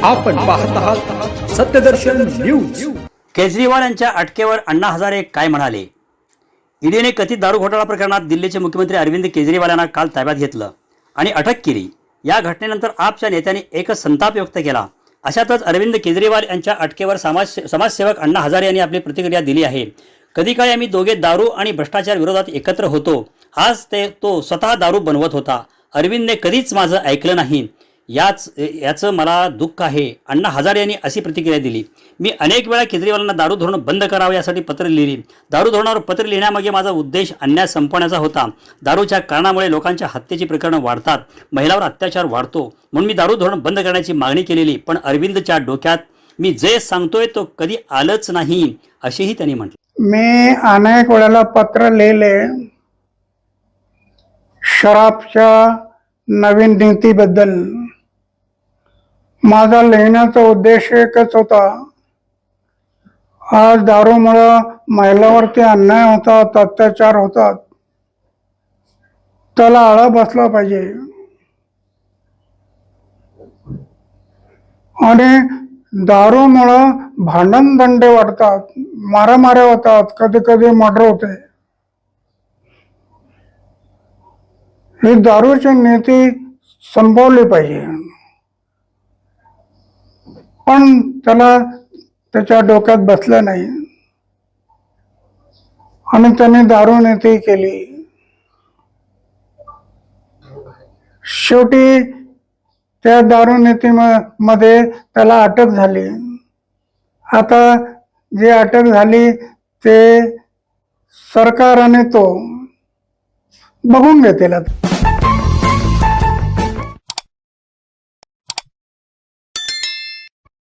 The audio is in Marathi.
आपण पाहत आहात सत्यदर्शन न्यूज। केजरीवाल यांच्या अटकेवर अण्णा हजारे काय म्हणाले? ईडीने कथित दारू घोटाळा प्रकरणात दिल्लीचे मुख्यमंत्री अरविंद केजरीवाल यांना काल ताब्यात घेतलं आणि अटक केली। या घटनेनंतर आपच्या नेत्यांनी एकच संताप व्यक्त केला। अशातच अरविंद केजरीवाल यांच्या अटकेवर समाजसेवक अण्णा हजारे यांनी आपली प्रतिक्रिया दिली आहे। कधी काळी आम्ही दोघे दारू आणि भ्रष्टाचार विरोधात एकत्र होतो। आज तो स्वतः दारू बनवत होता। अरविंदने कधीच माझं ऐकलं नाही। याचं मला दुःख आहे। अण्णा हजारे यांनी अशी प्रतिक्रिया दिली। मी अनेक वेळा केजरीवालांना दारू धोरण बंद करावे यासाठी पत्र लिहिली। दारू धोरणावर पत्र लिहिण्यामागे माझा उद्देश अन्याय संपवण्याचा होता। दारूच्या कारणामुळे लोकांच्या हत्येची प्रकरणं वाढतात, महिलांवर अत्याचार वाढतो, म्हणून मी दारू धोरण बंद करण्याची मागणी केलेली। पण अरविंदच्या डोक्यात मी जे सांगतोय तो कधी आलंच नाही, असेही त्यांनी म्हटले। मी अनेक वेळेला पत्र लिहिले शराबच्या नवीन नीतीबद्दल। माझा लिहिण्याचा उद्देश एकच होता, आज दारूमुळे महिलांवरती अन्याय होतात, अत्याचार होतात, त्याला आळा बसला पाहिजे। आणि दारूमुळे भांडण दंडे वाढतात, मारामाऱ्या होतात, कधी कधी मर्डर होते। ही दारूची नीती संपवली पाहिजे, पण त्याच्या डोक्यात बसलं नाही आणि त्याने दारू नीती केली। शेवटी त्या दारू नीतीमध्ये त्याला अटक झाली। आता जी अटक झाली ते सरकार आणि तो बघून घेतील।